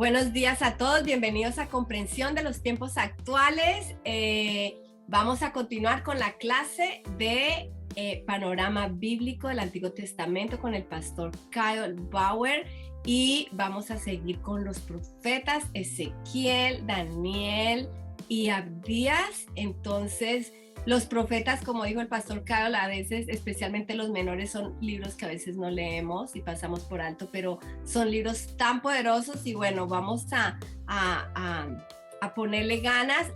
Buenos días a todos, bienvenidos a Comprensión de los Tiempos Actuales. Vamos a continuar con la clase de Panorama Bíblico del Antiguo Testamento con el pastor Kyle Bauer y vamos a seguir con los profetas Ezequiel, Daniel y Abdías. Entonces, los profetas, como dijo el pastor Kyle, a veces, especialmente los menores, son libros que a veces no leemos y pasamos por alto, pero son libros tan poderosos y bueno, vamos a ponerle ganas.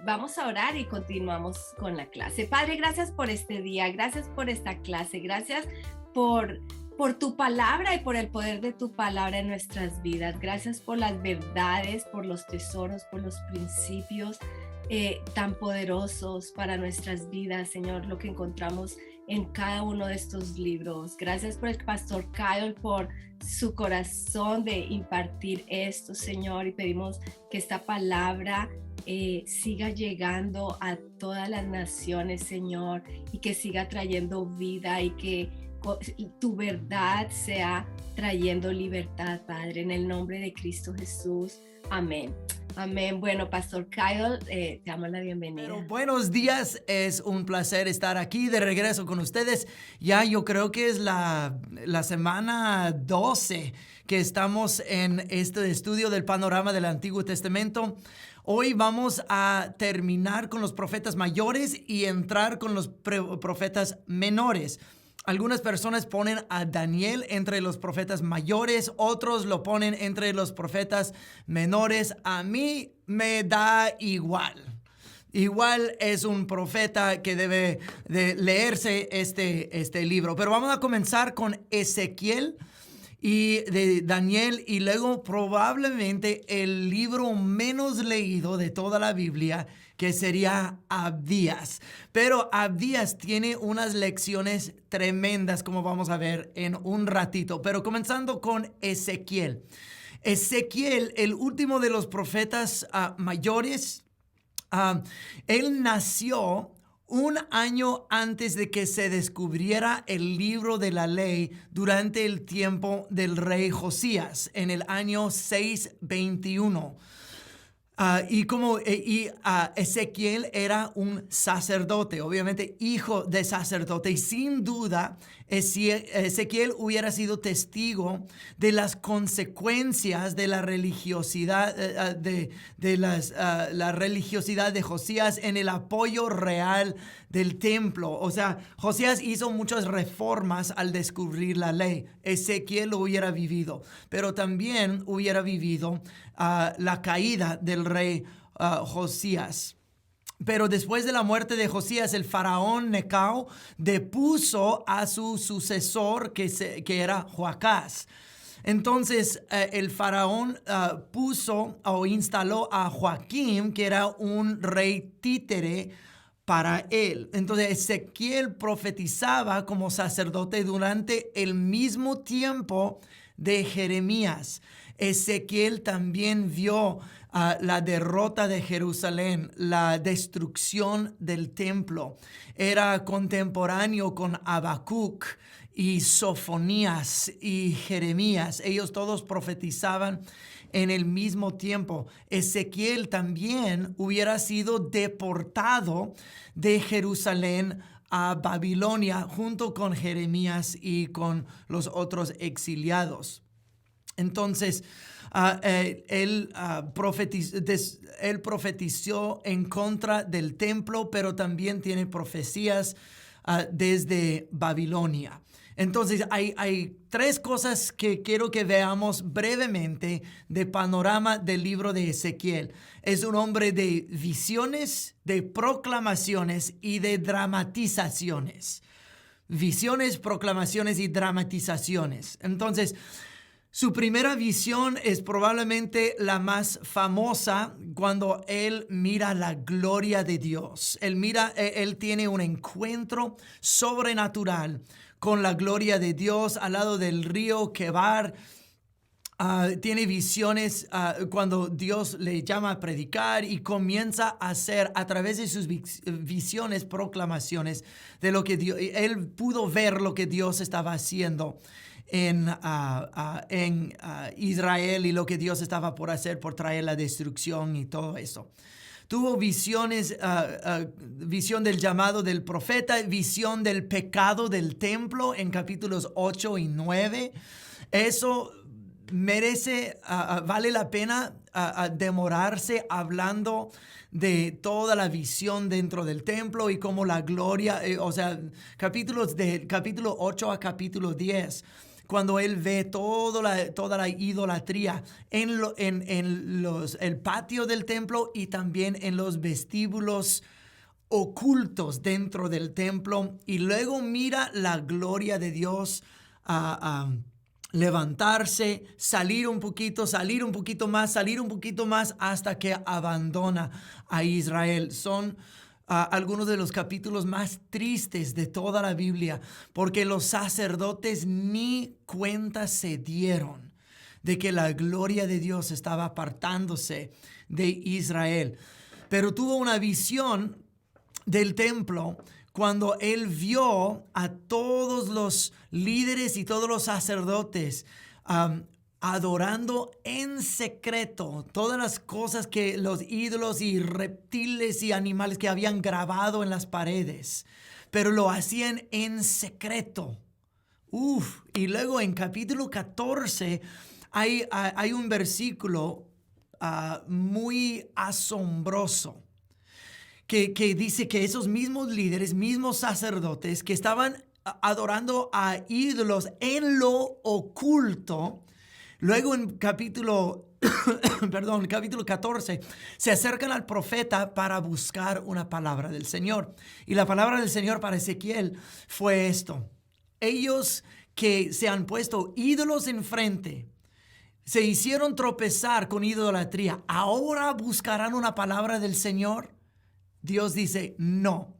Vamos a orar y continuamos con la clase. Padre, gracias por este día, gracias por esta clase, gracias por tu palabra y por el poder de tu palabra en nuestras vidas. Gracias por las verdades, por los tesoros, por los principios tan poderosos para nuestras vidas, Señor, lo que encontramos en cada uno de estos libros. Gracias por el pastor Kyle, por su corazón de impartir esto, Señor, y pedimos que esta palabra siga llegando a todas las naciones, Señor, y que siga trayendo vida y que tu verdad sea trayendo libertad, Padre, en el nombre de Cristo Jesús. Amén. Amén. Bueno, Pastor Kyle, te damos la bienvenida. Pero buenos días, es un placer estar aquí de regreso con ustedes. Ya yo creo que es la semana 12 que estamos en este estudio del panorama del Antiguo Testamento. Hoy vamos a terminar con los profetas mayores y entrar con los profetas menores. Algunas personas ponen a Daniel entre los profetas mayores, otros lo ponen entre los profetas menores. A mí me da igual. Igual es un profeta que debe de leerse este libro. Pero vamos a comenzar con Ezequiel y de Daniel y luego probablemente el libro menos leído de toda la Biblia, que sería Abdías. Pero Abdías tiene unas lecciones tremendas, como vamos a ver en un ratito. Pero comenzando con Ezequiel. Ezequiel, el último de los profetas mayores, él nació un año antes de que se descubriera el libro de la ley durante el tiempo del rey Josías, en el año 621. Ezequiel era un sacerdote, obviamente hijo de sacerdote, y sin duda Ezequiel hubiera sido testigo de las consecuencias de la religiosidad la religiosidad de Josías en el apoyo real del templo. O sea, Josías hizo muchas reformas al descubrir la ley. Ezequiel lo hubiera vivido, pero también hubiera vivido la caída del rey Josías. Pero después de la muerte de Josías, el faraón Necao depuso a su sucesor que era Joacás. Entonces el faraón puso o instaló a Joaquim, que era un rey títere para él. Entonces Ezequiel profetizaba como sacerdote durante el mismo tiempo de Jeremías. Ezequiel también vio la derrota de Jerusalén, la destrucción del templo. Era contemporáneo con Habacuc y Sofonías y Jeremías. Ellos todos profetizaban en el mismo tiempo. Ezequiel también hubiera sido deportado de Jerusalén a Babilonia junto con Jeremías y con los otros exiliados. Entonces, él profetizó en contra del templo, pero también tiene profecías desde Babilonia. Entonces, hay tres cosas que quiero que veamos brevemente de panorama del libro de Ezequiel. Es un hombre de visiones, de proclamaciones y de dramatizaciones. Visiones, proclamaciones y dramatizaciones. Entonces, su primera visión es probablemente la más famosa cuando él mira la gloria de Dios. Él tiene un encuentro sobrenatural con la gloria de Dios al lado del río Quebar. Tiene visiones cuando Dios le llama a predicar y comienza a hacer a través de sus visiones, proclamaciones de lo que Dios, él pudo ver lo que Dios estaba haciendo en Israel y lo que Dios estaba por hacer, por traer la destrucción y todo eso. Tuvo visiones, visión del llamado del profeta, visión del pecado del templo en capítulos 8 y 9. Eso merece, vale la pena demorarse hablando de toda la visión dentro del templo y cómo la gloria, capítulos del capítulo 8 a capítulo 10, cuando él ve toda la idolatría en el patio del templo y también en los vestíbulos ocultos dentro del templo, y luego mira la gloria de Dios levantarse, salir un poquito más hasta que abandona a Israel. Son algunos de los capítulos más tristes de toda la Biblia, porque los sacerdotes ni cuenta se dieron de que la gloria de Dios estaba apartándose de Israel. Pero tuvo una visión del templo cuando él vio a todos los líderes y todos los sacerdotes adorando en secreto todas las cosas que los ídolos y reptiles y animales que habían grabado en las paredes, pero lo hacían en secreto. Y luego en capítulo 14 hay un versículo muy asombroso que dice que esos mismos líderes, mismos sacerdotes que estaban adorando a ídolos en lo oculto, luego en capítulo 14, se acercan al profeta para buscar una palabra del Señor. Y la palabra del Señor para Ezequiel fue esto: ellos que se han puesto ídolos enfrente, se hicieron tropezar con idolatría, ¿ahora buscarán una palabra del Señor? Dios dice, no.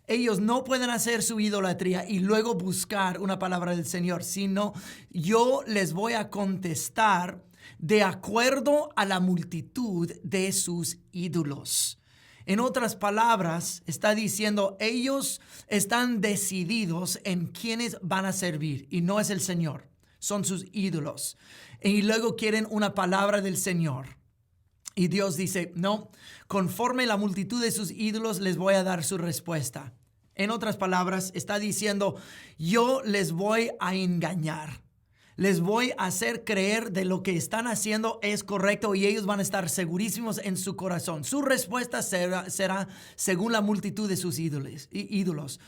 Ellos no pueden hacer su idolatría y luego buscar una palabra del Señor, sino yo les voy a contestar de acuerdo a la multitud de sus ídolos. En otras palabras, está diciendo, ellos están decididos en quiénes van a servir y no es el Señor, son sus ídolos. Y luego quieren una palabra del Señor. Y Dios dice, no, conforme la multitud de sus ídolos les voy a dar su respuesta. En otras palabras, está diciendo, yo les voy a engañar. Les voy a hacer creer de lo que están haciendo es correcto y ellos van a estar segurísimos en su corazón. Su respuesta será según la multitud de sus ídolos.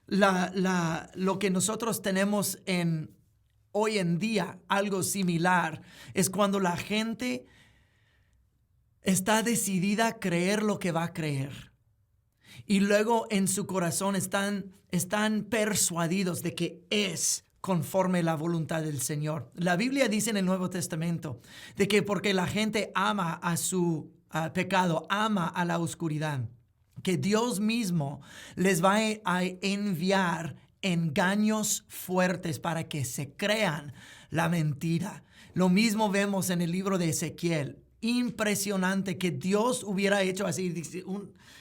Lo que nosotros tenemos hoy en día, algo similar, es cuando la gente está decidida a creer lo que va a creer. Y luego en su corazón están persuadidos de que es conforme la voluntad del Señor. La Biblia dice en el Nuevo Testamento de que porque la gente ama a su pecado, ama a la oscuridad, que Dios mismo les va a enviar engaños fuertes para que se crean la mentira. Lo mismo vemos en el libro de Ezequiel. Impresionante que Dios hubiera hecho así.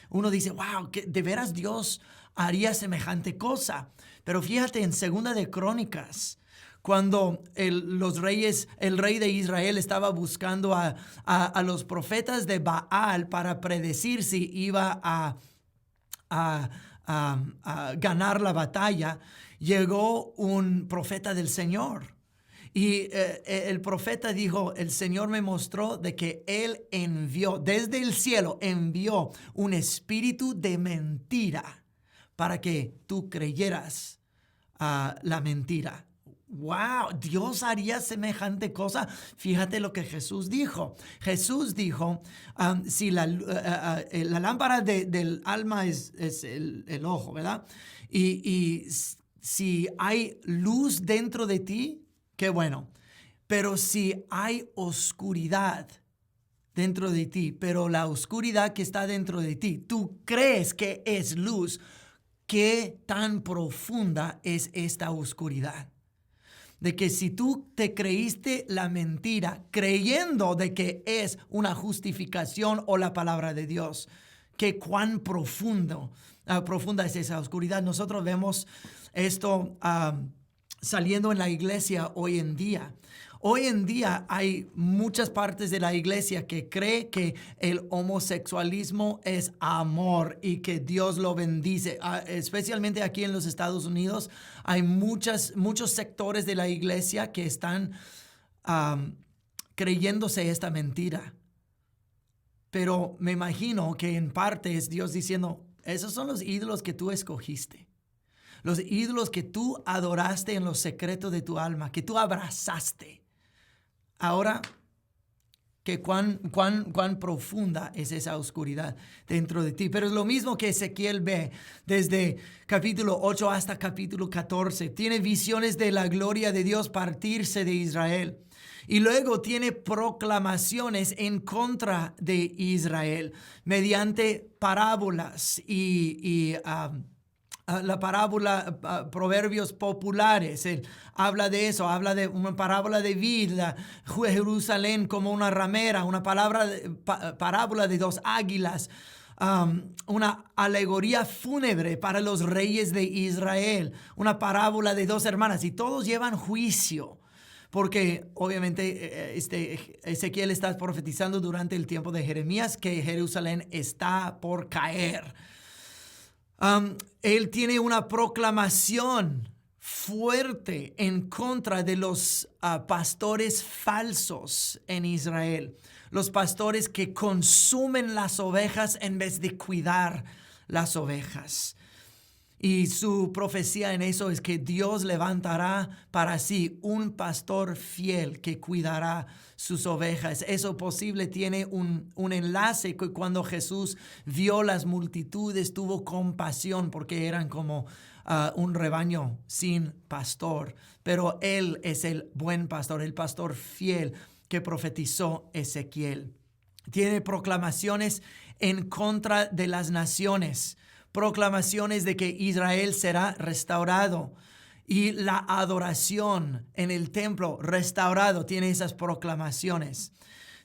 Uno dice, wow, ¿de veras Dios haría semejante cosa? Pero fíjate en Segunda de Crónicas, cuando el rey de Israel estaba buscando a los profetas de Baal para predecir si iba a ganar la batalla, llegó un profeta del Señor. Y el profeta dijo, el Señor me mostró de que Él envió, desde el cielo, envió un espíritu de mentira para que tú creyeras la mentira. ¡Wow! Dios haría semejante cosa. Fíjate lo que Jesús dijo. Jesús dijo, si la lámpara del alma es el ojo, ¿verdad? Y si hay luz dentro de ti, qué bueno. Pero si hay oscuridad dentro de ti, pero la oscuridad que está dentro de ti, tú crees que es luz, ¿qué tan profunda es esta oscuridad? De que si tú te creíste la mentira, creyendo de que es una justificación o la palabra de Dios, que cuán profunda es esa oscuridad. Nosotros vemos esto saliendo en la iglesia hoy en día. Hoy en día hay muchas partes de la iglesia que cree que el homosexualismo es amor y que Dios lo bendice. Especialmente aquí en los Estados Unidos hay muchos sectores de la iglesia que están creyéndose esta mentira. Pero me imagino que en parte es Dios diciendo, esos son los ídolos que tú escogiste. Los ídolos que tú adoraste en los secretos de tu alma, que tú abrazaste. Ahora, que cuán profunda es esa oscuridad dentro de ti. Pero es lo mismo que Ezequiel ve desde capítulo 8 hasta capítulo 14. Tiene visiones de la gloria de Dios partirse de Israel. Y luego tiene proclamaciones en contra de Israel mediante parábolas y la parábola, proverbios populares. Él habla de eso, habla de una parábola de vida, Jerusalén como una ramera, una parábola de dos águilas, una alegoría fúnebre para los reyes de Israel, una parábola de dos hermanas, y todos llevan juicio. Porque obviamente Ezequiel está profetizando durante el tiempo de Jeremías que Jerusalén está por caer. Él tiene una proclamación fuerte en contra de los pastores falsos en Israel. Los pastores que consumen las ovejas en vez de cuidar las ovejas. Y su profecía en eso es que Dios levantará para sí un pastor fiel que cuidará sus ovejas. Eso posible tiene un enlace que cuando Jesús vio las multitudes tuvo compasión porque eran como un rebaño sin pastor. Pero Él es el buen pastor, el pastor fiel que profetizó Ezequiel. Tiene proclamaciones en contra de las naciones. Proclamaciones de que Israel será restaurado y la adoración en el templo restaurado. Tiene esas proclamaciones.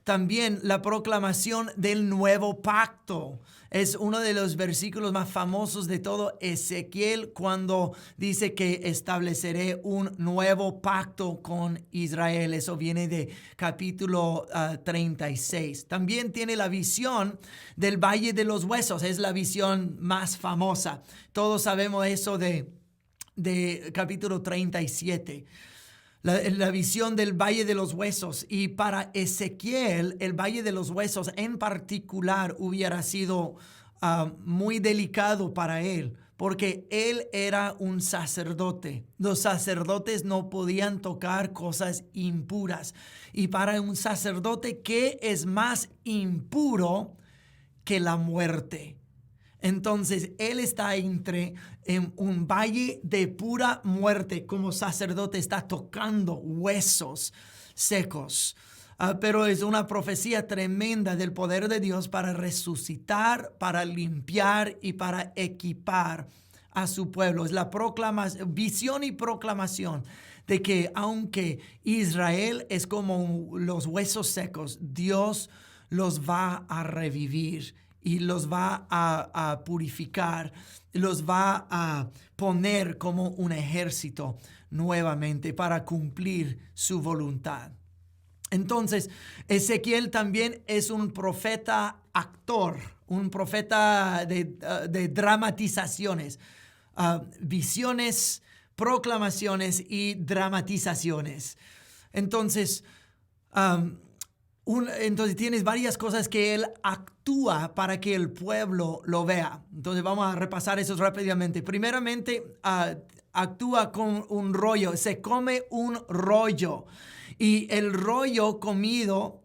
También la proclamación del nuevo pacto. Es uno de los versículos más famosos de todo Ezequiel cuando dice que estableceré un nuevo pacto con Israel. Eso viene de capítulo 36. También tiene la visión del Valle de los Huesos. Es la visión más famosa. Todos sabemos eso de capítulo 37. La visión del Valle de los Huesos. Y para Ezequiel, el Valle de los Huesos en particular hubiera sido muy delicado para él, porque él era un sacerdote. Los sacerdotes no podían tocar cosas impuras. Y para un sacerdote, ¿qué es más impuro que la muerte? Entonces, él está en un valle de pura muerte. Como sacerdote está tocando huesos secos. Pero es una profecía tremenda del poder de Dios para resucitar, para limpiar y para equipar a su pueblo. Es la visión y proclamación de que aunque Israel es como los huesos secos, Dios los va a revivir. Y los va a purificar, los va a poner como un ejército nuevamente para cumplir su voluntad. Entonces, Ezequiel también es un profeta actor, un profeta de dramatizaciones, visiones, proclamaciones y dramatizaciones. Entonces, entonces tienes varias cosas que él actúa para que el pueblo lo vea. Entonces vamos a repasar eso rápidamente. Primeramente, actúa con un rollo, se come un rollo. Y el rollo comido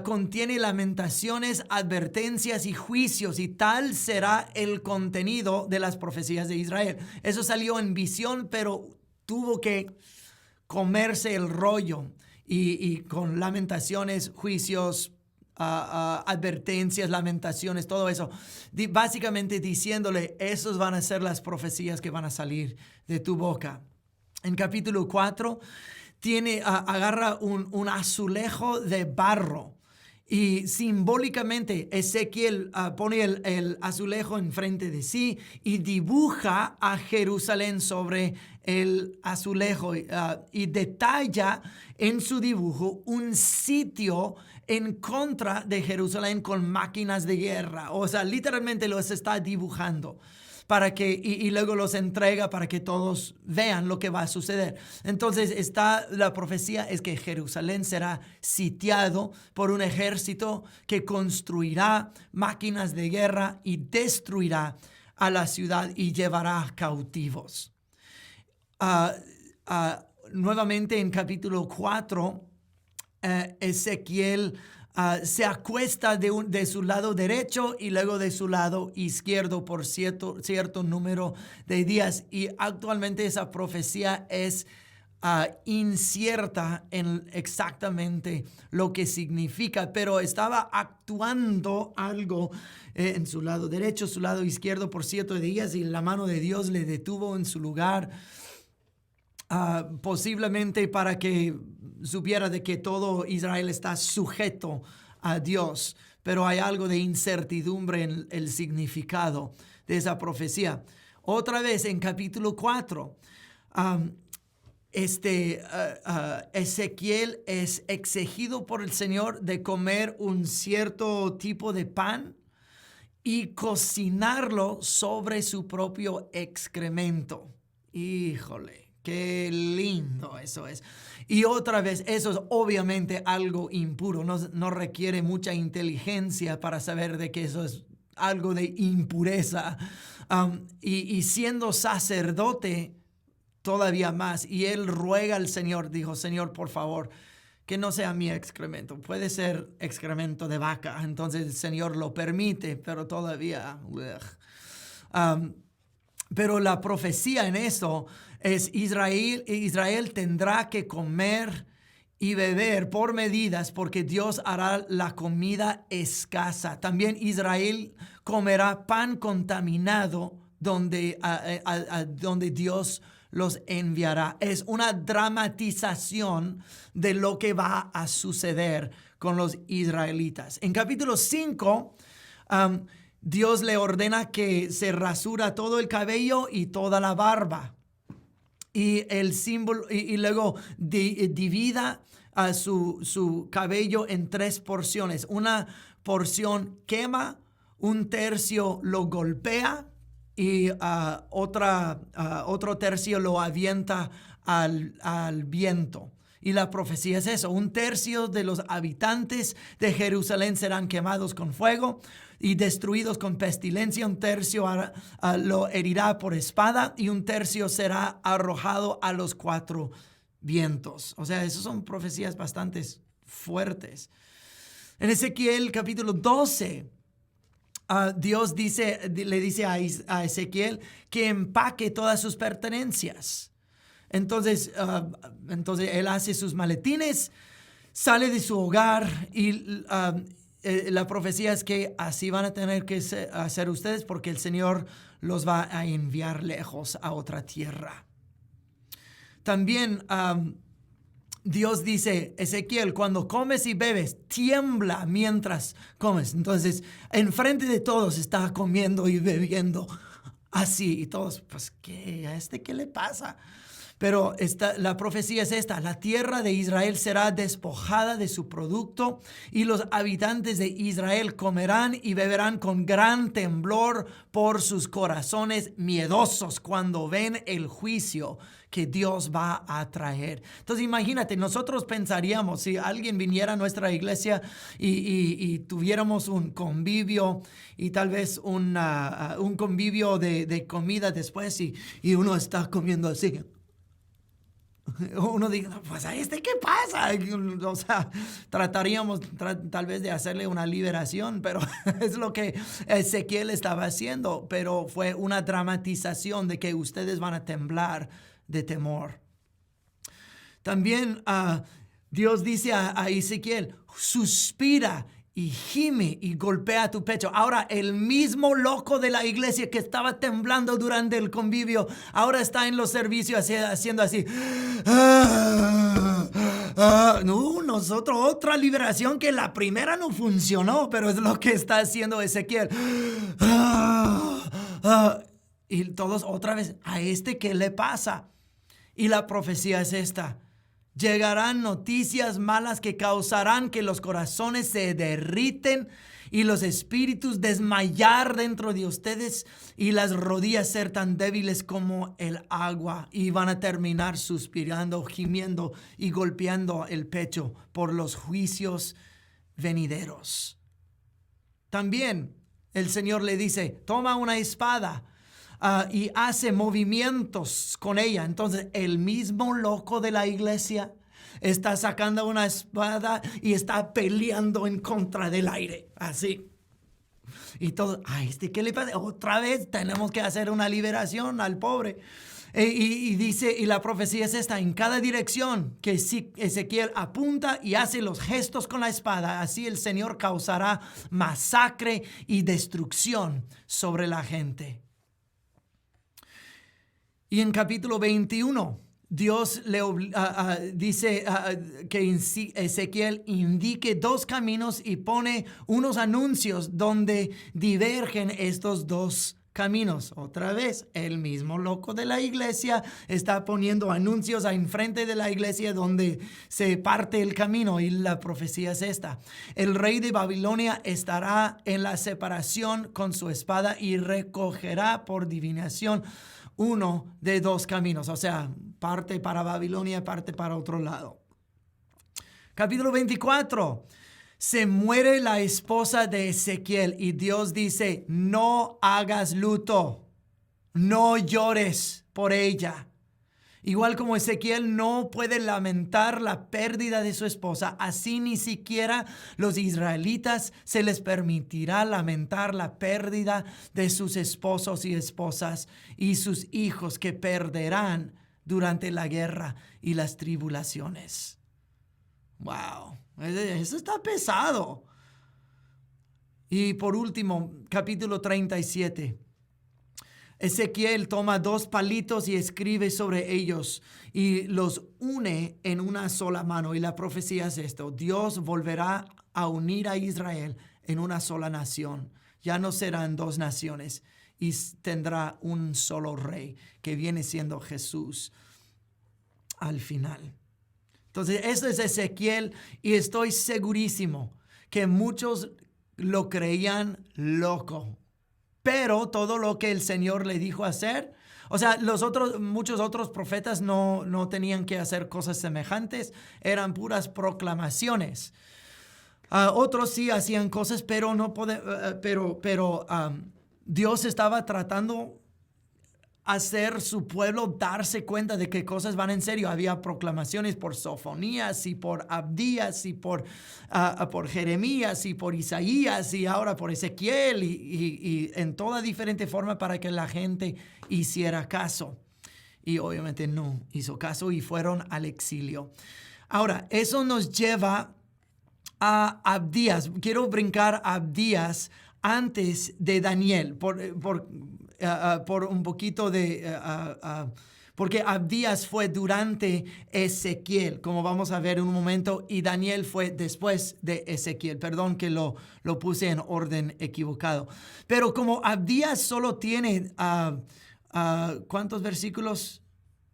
contiene lamentaciones, advertencias y juicios, y tal será el contenido de las profecías de Israel. Eso salió en visión, pero tuvo que comerse el rollo. Y con lamentaciones, juicios, advertencias, lamentaciones, todo eso. Básicamente diciéndole, esos van a ser las profecías que van a salir de tu boca. En capítulo 4, agarra un azulejo de barro Y simbólicamente Ezequiel pone el azulejo enfrente de sí y dibuja a Jerusalén sobre el azulejo y detalla en su dibujo un sitio en contra de Jerusalén con máquinas de guerra. O sea, literalmente los está dibujando para que, y luego los entrega para que todos vean lo que va a suceder. Entonces la profecía es que Jerusalén será sitiado por un ejército que construirá máquinas de guerra y destruirá a la ciudad y llevará cautivos. Nuevamente en capítulo 4, Ezequiel se acuesta de su lado derecho y luego de su lado izquierdo por cierto número de días. Y actualmente esa profecía es incierta en exactamente lo que significa, pero estaba actuando algo en su lado derecho, su lado izquierdo por 7 días, y la mano de Dios le detuvo en su lugar. Posiblemente para que supiera de que todo Israel está sujeto a Dios, pero hay algo de incertidumbre en el significado de esa profecía. Otra vez en capítulo 4, Ezequiel es exigido por el Señor de comer un cierto tipo de pan y cocinarlo sobre su propio excremento. Híjole. Qué lindo eso es. Y otra vez, eso es obviamente algo impuro. No requiere mucha inteligencia para saber de que eso es algo de impureza. Y siendo sacerdote todavía más. Y él ruega al Señor, dijo, Señor, por favor, que no sea mi excremento. Puede ser excremento de vaca. Entonces el Señor lo permite, pero todavía... pero la profecía en eso es Israel tendrá que comer y beber por medidas porque Dios hará la comida escasa. También Israel comerá pan contaminado donde Dios los enviará. Es una dramatización de lo que va a suceder con los israelitas. En capítulo 5, Dios le ordena que se rasura todo el cabello y toda la barba. Y el símbolo, y luego divida su cabello en 3 porciones. Una porción quema, 1/3 lo golpea y otro tercio lo avienta al viento. Y la profecía es eso: 1/3 de los habitantes de Jerusalén serán quemados con fuego y destruidos con pestilencia. 1/3 lo herirá por espada y 1/3 será arrojado a los 4 vientos. O sea, esas son profecías bastante fuertes. En Ezequiel capítulo 12, Dios le dice a Ezequiel que empaque todas sus pertenencias. Entonces él hace sus maletines, sale de su hogar y la profecía es que así van a tener que hacer ustedes porque el Señor los va a enviar lejos a otra tierra. También Dios dice, Ezequiel, cuando comes y bebes, tiembla mientras comes. Entonces, enfrente de todos está comiendo y bebiendo así. Y todos, pues, ¿qué? ¿A qué le pasa? Pero la profecía es esta: la tierra de Israel será despojada de su producto y los habitantes de Israel comerán y beberán con gran temblor por sus corazones miedosos cuando ven el juicio que Dios va a traer. Entonces imagínate, nosotros pensaríamos, si alguien viniera a nuestra iglesia y tuviéramos un convivio y tal vez un convivio de comida después y uno está comiendo así. Uno dice, pues ¿a qué pasa? O sea, trataríamos tal vez de hacerle una liberación, pero es lo que Ezequiel estaba haciendo. Pero fue una dramatización de que ustedes van a temblar de temor. También Dios dice a Ezequiel, suspira y gime y golpea tu pecho. Ahora el mismo loco de la iglesia que estaba temblando durante el convivio, ahora está en los servicios haciendo así. no, nosotros otra liberación que la primera no funcionó, pero es lo que está haciendo Ezequiel. Y todos otra vez, ¿a este qué le pasa? Y la profecía es esta: llegarán noticias malas que causarán que los corazones se derriten y los espíritus desmayar dentro de ustedes y las rodillas ser tan débiles como el agua, y van a terminar suspirando, gimiendo y golpeando el pecho por los juicios venideros. También el Señor le dice: toma una espada. Y hace movimientos con ella. Entonces el mismo loco de la iglesia está sacando una espada y está peleando en contra del aire, así. Y todo, ¿qué le pasa? Otra vez tenemos que hacer una liberación al pobre. Y dice, y la profecía es esta: en cada dirección que Ezequiel apunta y hace los gestos con la espada, así el Señor causará masacre y destrucción sobre la gente. Y en capítulo 21, Dios le dice que Ezequiel indique 2 caminos y pone unos anuncios donde divergen estos 2 caminos. Otra vez, el mismo loco de la iglesia está poniendo anuncios enfrente de la iglesia donde se parte el camino, y la profecía es esta: el rey de Babilonia estará en la separación con su espada y recogerá por divinación uno de 2 caminos, o sea, parte para Babilonia, parte para otro lado. Capítulo 24. Se muere la esposa de Ezequiel y Dios dice: no hagas luto, no llores por ella. Igual como Ezequiel no puede lamentar la pérdida de su esposa, así ni siquiera los israelitas se les permitirá lamentar la pérdida de sus esposos y esposas y sus hijos que perderán durante la guerra y las tribulaciones. Wow, eso está pesado. Y por último, capítulo 37. Ezequiel toma 2 palitos y escribe sobre ellos y los une en una sola mano. Y la profecía es esto: Dios volverá a unir a Israel en una sola nación. Ya no serán 2 naciones y tendrá un solo rey, que viene siendo Jesús al final. Entonces, esto es Ezequiel, y estoy segurísimo que muchos lo creían loco. Pero todo lo que el Señor le dijo hacer, o sea, muchos otros profetas no tenían que hacer cosas semejantes, eran puras proclamaciones. Otros sí hacían cosas, pero Dios estaba tratando hacer su pueblo darse cuenta de que cosas van en serio. Había proclamaciones por Sofonías y por Abdías y por Jeremías y por Isaías y ahora por Ezequiel y en toda diferente forma para que la gente hiciera caso. Y obviamente no hizo caso y fueron al exilio. Ahora, eso nos lleva a Abdías. Quiero brincar a Abdías antes de Daniel por un poquito porque Abdías fue durante Ezequiel, como vamos a ver en un momento, y Daniel fue después de Ezequiel. Perdón que lo puse en orden equivocado. Pero como Abdías solo tiene, ¿cuántos versículos?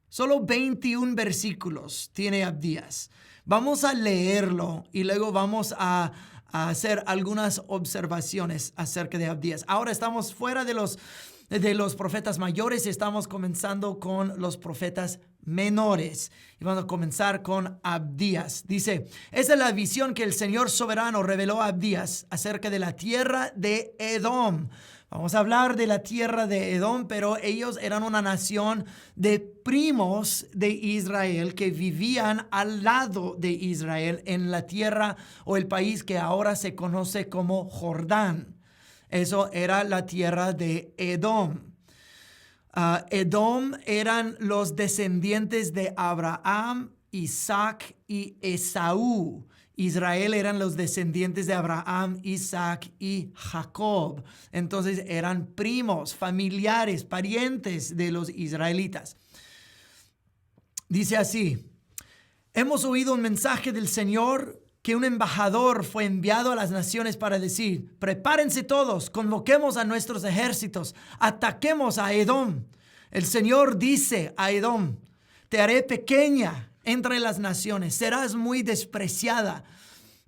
Solo 21 versículos tiene Abdías. Vamos a leerlo y luego vamos a hacer algunas observaciones acerca de Abdías. Ahora estamos fuera de los profetas mayores, estamos comenzando con los profetas menores. Y vamos a comenzar con Abdías. Dice: esa es la visión que el Señor soberano reveló a Abdías acerca de la tierra de Edom. Vamos a hablar de la tierra de Edom, pero ellos eran una nación de primos de Israel que vivían al lado de Israel en la tierra o el país que ahora se conoce como Jordán. Eso era la tierra de Edom. Edom eran los descendientes de Abraham, Isaac y Esaú. Israel eran los descendientes de Abraham, Isaac y Jacob. Entonces eran primos, familiares, parientes de los israelitas. Dice así: Hemos oído un mensaje del Señor que un embajador fue enviado a las naciones para decir: prepárense todos, convoquemos a nuestros ejércitos, ataquemos a Edom. El Señor dice a Edom: te haré pequeña entre las naciones, serás muy despreciada.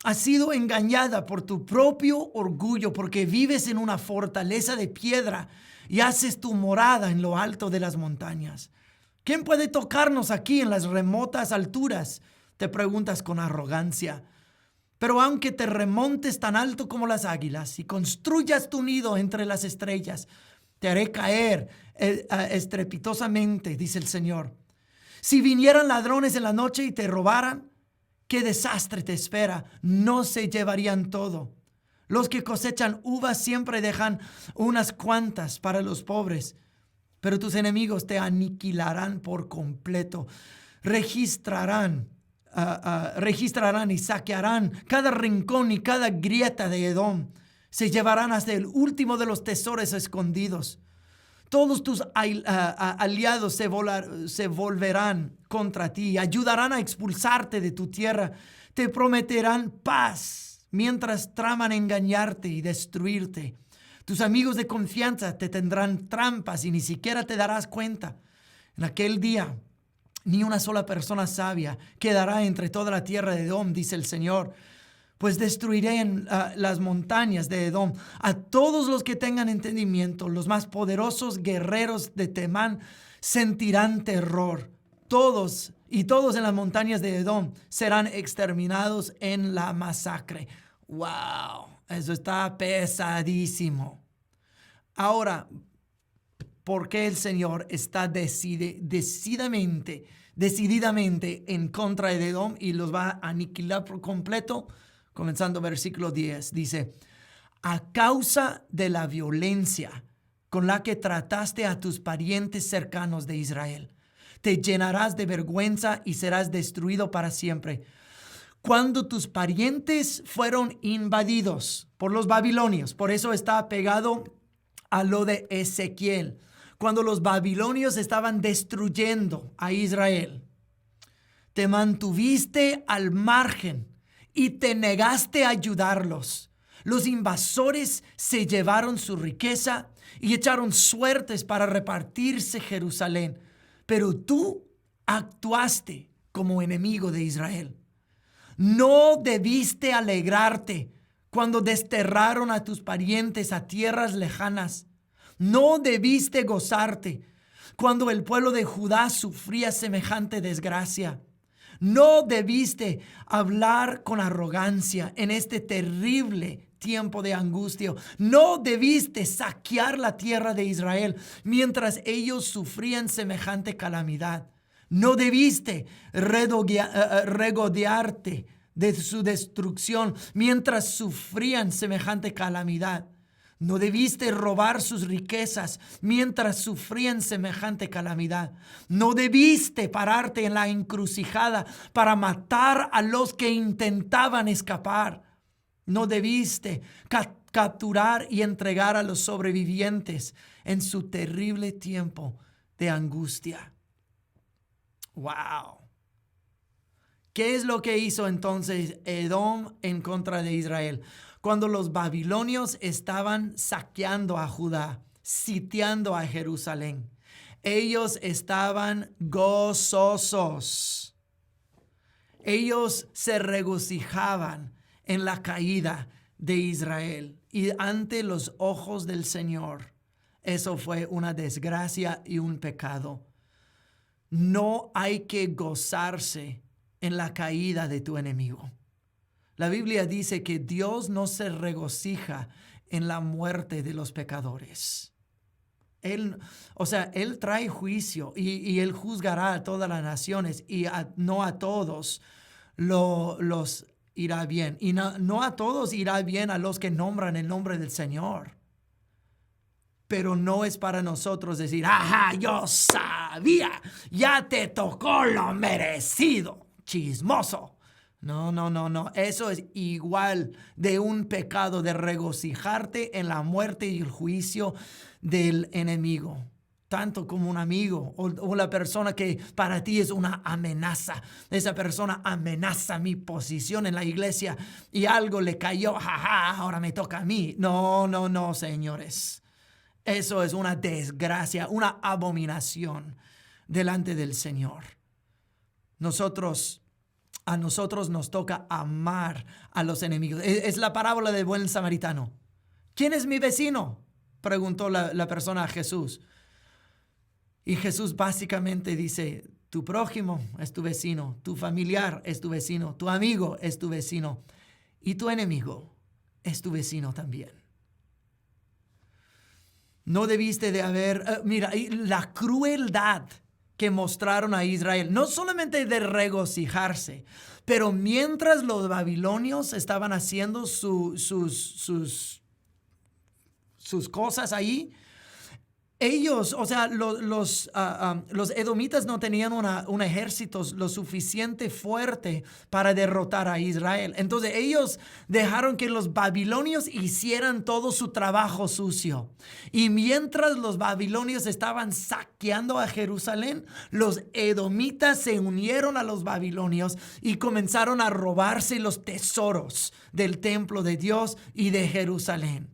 Has sido engañada por tu propio orgullo, porque vives en una fortaleza de piedra y haces tu morada en lo alto de las montañas. ¿Quién puede tocarnos aquí en las remotas alturas?, te preguntas con arrogancia. Pero aunque te remontes tan alto como las águilas y construyas tu nido entre las estrellas, te haré caer estrepitosamente, dice el Señor. Si vinieran ladrones en la noche y te robaran, qué desastre te espera. No se llevarían todo. Los que cosechan uvas siempre dejan unas cuantas para los pobres, pero tus enemigos te aniquilarán por completo. Registrarán y saquearán cada rincón y cada grieta de Edom. Se llevarán hasta el último de los tesoros escondidos. Todos tus aliados se volverán contra ti, ayudarán a expulsarte de tu tierra. Te prometerán paz mientras traman engañarte y destruirte. Tus amigos de confianza te tendrán trampas y ni siquiera te darás cuenta. En aquel día, ni una sola persona sabia quedará entre toda la tierra de Edom, dice el Señor. Pues destruiré en las montañas de Edom a todos los que tengan entendimiento. Los más poderosos guerreros de Temán sentirán terror. Todos en las montañas de Edom serán exterminados en la masacre. ¡Wow! Eso está pesadísimo. Ahora, ¿por qué el Señor está decididamente en contra de Edom y los va a aniquilar por completo? Comenzando versículo 10, dice: a causa de la violencia con la que trataste a tus parientes cercanos de Israel, te llenarás de vergüenza y serás destruido para siempre. Cuando tus parientes fueron invadidos por los babilonios, por eso está pegado a lo de Ezequiel, cuando los babilonios estaban destruyendo a Israel, te mantuviste al margen y te negaste a ayudarlos. Los invasores se llevaron su riqueza y echaron suertes para repartirse Jerusalén, pero tú actuaste como enemigo de Israel. No debiste alegrarte cuando desterraron a tus parientes a tierras lejanas. No debiste gozarte cuando el pueblo de Judá sufría semejante desgracia. No debiste hablar con arrogancia en este terrible tiempo de angustia. No debiste saquear la tierra de Israel mientras ellos sufrían semejante calamidad. No debiste regodearte de su destrucción mientras sufrían semejante calamidad. No debiste robar sus riquezas mientras sufrían semejante calamidad. No debiste pararte en la encrucijada para matar a los que intentaban escapar. No debiste capturar y entregar a los sobrevivientes en su terrible tiempo de angustia. ¡Wow! ¿Qué es lo que hizo entonces Edom en contra de Israel? Cuando los babilonios estaban saqueando a Judá, sitiando a Jerusalén, ellos estaban gozosos. Ellos se regocijaban en la caída de Israel. Y ante los ojos del Señor, eso fue una desgracia y un pecado. No hay que gozarse en la caída de tu enemigo. La Biblia dice que Dios no se regocija en la muerte de los pecadores. Él trae juicio y Él juzgará a todas las naciones y no a todos los irá bien. Y no a todos irá bien a los que nombran el nombre del Señor. Pero no es para nosotros decir: ¡ajá, yo sabía! ¡Ya te tocó lo merecido! ¡Chismoso! No. Eso es igual de un pecado de regocijarte en la muerte y el juicio del enemigo. tanto como un amigo o la persona que para ti es una amenaza. Esa persona amenaza mi posición en la iglesia y algo le cayó, ahora me toca a mí. No, señores. Eso es una desgracia, una abominación delante del Señor. A nosotros nos toca amar a los enemigos. Es la parábola del buen samaritano. ¿Quién es mi vecino?, preguntó la persona a Jesús. Y Jesús básicamente dice, tu prójimo es tu vecino, tu familiar es tu vecino, tu amigo es tu vecino y tu enemigo es tu vecino también. No debiste de haber, mira, la crueldad que mostraron a Israel, no solamente de regocijarse, pero mientras los babilonios estaban haciendo sus cosas ahí, ellos, o sea, los edomitas no tenían un ejército lo suficiente fuerte para derrotar a Israel. Entonces ellos dejaron que los babilonios hicieran todo su trabajo sucio. Y mientras los babilonios estaban saqueando a Jerusalén, los edomitas se unieron a los babilonios y comenzaron a robarse los tesoros del templo de Dios y de Jerusalén.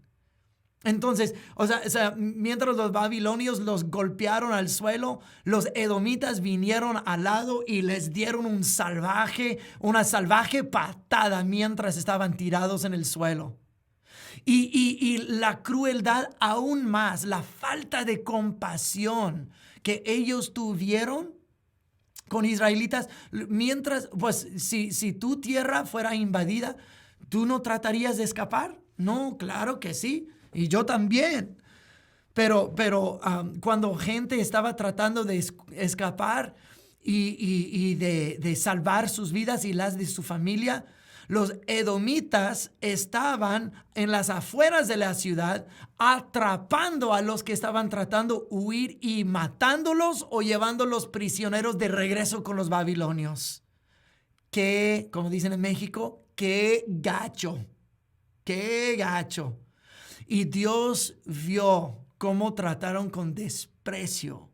Entonces, o sea, mientras los babilonios los golpearon al suelo, los edomitas vinieron al lado y les dieron una salvaje patada mientras estaban tirados en el suelo. Y la crueldad aún más, la falta de compasión que ellos tuvieron con israelitas, mientras, pues, si tu tierra fuera invadida, ¿tú no tratarías de escapar? No, claro que sí. Y yo también. Pero cuando gente estaba tratando de escapar y de salvar sus vidas y las de su familia, los edomitas estaban en las afueras de la ciudad atrapando a los que estaban tratando de huir y matándolos o llevándolos prisioneros de regreso con los babilonios. Que, como dicen en México, qué gacho. Qué gacho. Y Dios vio cómo trataron con desprecio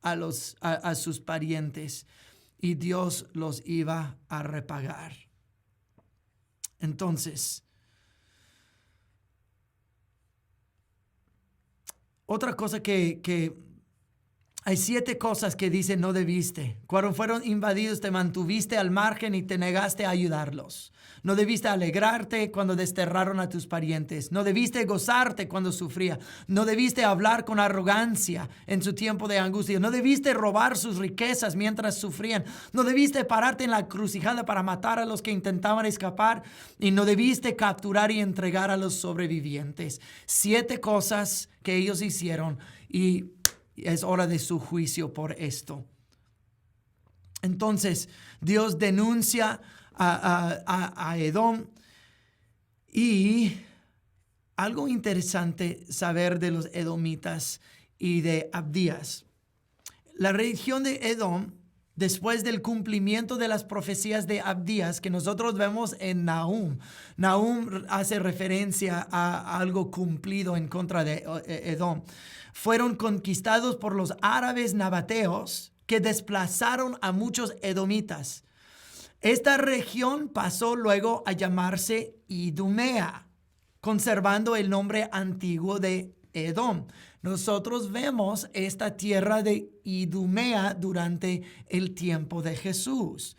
a sus parientes y Dios los iba a repagar. Entonces, otra cosa que hay 7 cosas que dice no debiste. Cuando fueron invadidos te mantuviste al margen y te negaste a ayudarlos. No debiste alegrarte cuando desterraron a tus parientes. No debiste gozarte cuando sufría. No debiste hablar con arrogancia en su tiempo de angustia. No debiste robar sus riquezas mientras sufrían. No debiste pararte en la encrucijada para matar a los que intentaban escapar. Y no debiste capturar y entregar a los sobrevivientes. 7 cosas que ellos hicieron y es hora de su juicio por esto. Entonces, Dios denuncia a Edom. Y algo interesante saber de los edomitas y de Abdías. La región de Edom, después del cumplimiento de las profecías de Abdías que nosotros vemos en Nahum. Nahum hace referencia a algo cumplido en contra de Edom. Fueron conquistados por los árabes nabateos que desplazaron a muchos edomitas. Esta región pasó luego a llamarse Idumea, conservando el nombre antiguo de Edom. Nosotros vemos esta tierra de Idumea durante el tiempo de Jesús.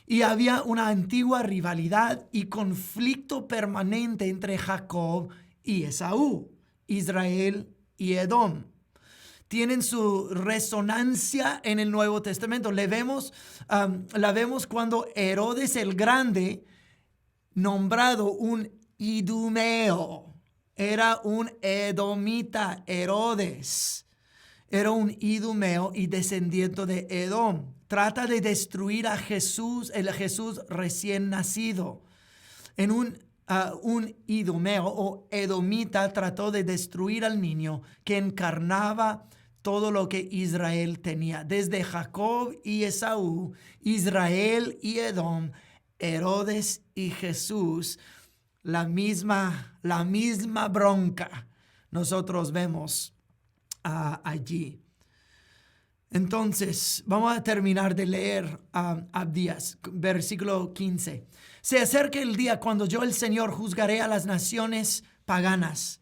Y había una antigua rivalidad y conflicto permanente entre Jacob y Esaú, Israel y Edom. Tienen su resonancia en el Nuevo Testamento. La vemos cuando Herodes el Grande, nombrado un idumeo, era un edomita. Herodes era un idumeo y descendiente de Edom. Trata de destruir a Jesús, el Jesús recién nacido. En un idumeo o edomita trató de destruir al niño que encarnaba todo lo que Israel tenía. Desde Jacob y Esaú, Israel y Edom, Herodes y Jesús, la misma bronca nosotros vemos allí. Entonces, vamos a terminar de leer Abdías, versículo 15. Se acerca el día cuando yo, el Señor, juzgaré a las naciones paganas.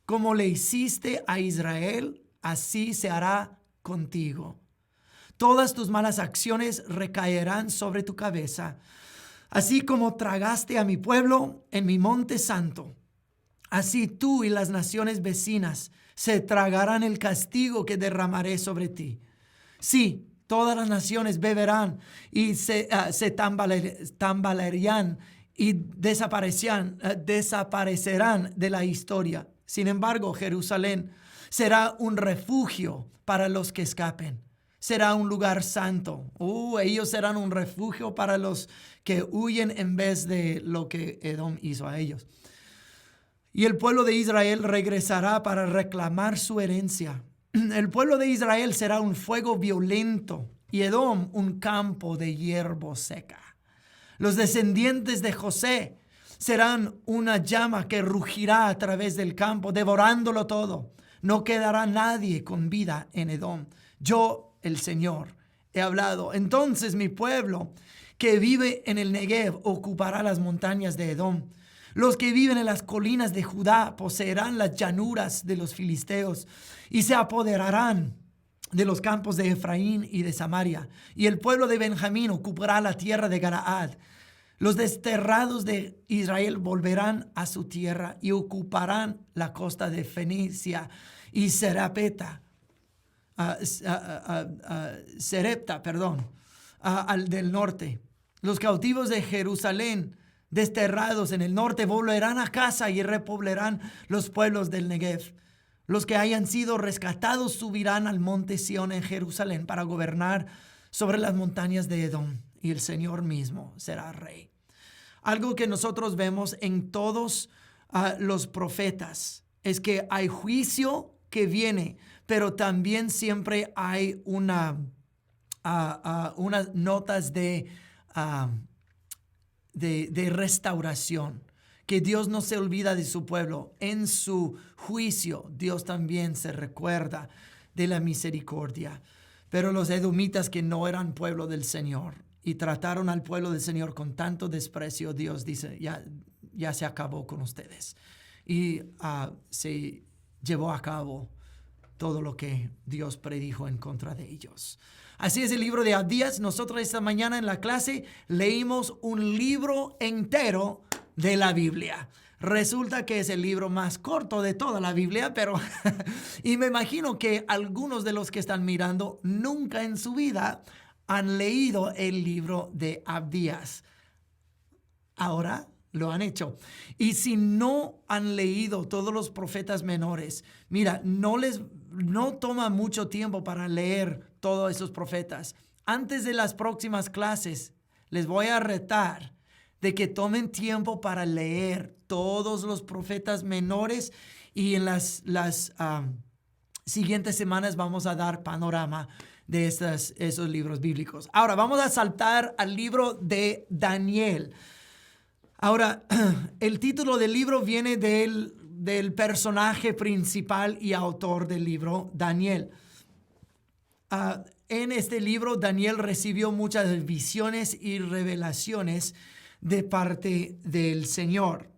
Como le hiciste a Israel, así se hará contigo. Todas tus malas acciones recaerán sobre tu cabeza. Así como tragaste a mi pueblo en mi monte santo, así tú y las naciones vecinas se tragarán el castigo que derramaré sobre ti. Sí, todas las naciones beberán y se tambalearán y desaparecerán de la historia. Sin embargo, Jerusalén será un refugio para los que escapen. Será un lugar santo. Ellos serán un refugio para los que huyen en vez de lo que Edom hizo a ellos. Y el pueblo de Israel regresará para reclamar su herencia. El pueblo de Israel será un fuego violento y Edom un campo de hierba seca. Los descendientes de José serán una llama que rugirá a través del campo, devorándolo todo. No quedará nadie con vida en Edom. Yo, el Señor, he hablado. Entonces mi pueblo que vive en el Negev ocupará las montañas de Edom. Los que viven en las colinas de Judá poseerán las llanuras de los filisteos y se apoderarán de los campos de Efraín y de Samaria. Y el pueblo de Benjamín ocupará la tierra de Galaad. Los desterrados de Israel volverán a su tierra y ocuparán la costa de Fenicia y Serepta, al del norte. Los cautivos de Jerusalén, desterrados en el norte, volverán a casa y repoblarán los pueblos del Negev. Los que hayan sido rescatados subirán al monte Sión en Jerusalén para gobernar sobre las montañas de Edom, y el Señor mismo será rey. Algo que nosotros vemos en todos los profetas es que hay juicio que viene, pero también siempre hay unas notas de restauración, que Dios no se olvida de su pueblo. En su juicio, Dios también se recuerda de la misericordia. Pero los edomitas, que no eran pueblo del Señor y trataron al pueblo del Señor con tanto desprecio, Dios dice, ya se acabó con ustedes. Y se llevó a cabo todo lo que Dios predijo en contra de ellos. Así es el libro de Abdías. Nosotros esta mañana en la clase leímos un libro entero de la Biblia. Resulta que es el libro más corto de toda la Biblia, pero y me imagino que algunos de los que están mirando nunca en su vida han leído el libro de Abdías. Ahora lo han hecho. Y si no han leído todos los profetas menores, mira, no toma mucho tiempo para leer todos esos profetas. Antes de las próximas clases, les voy a retar de que tomen tiempo para leer todos los profetas menores, y en las siguientes semanas vamos a dar panorama de esos libros bíblicos. Ahora vamos a saltar al libro de Daniel. Ahora, el título del libro viene del personaje principal y autor del libro, Daniel. En este libro, Daniel recibió muchas visiones y revelaciones de parte del Señor.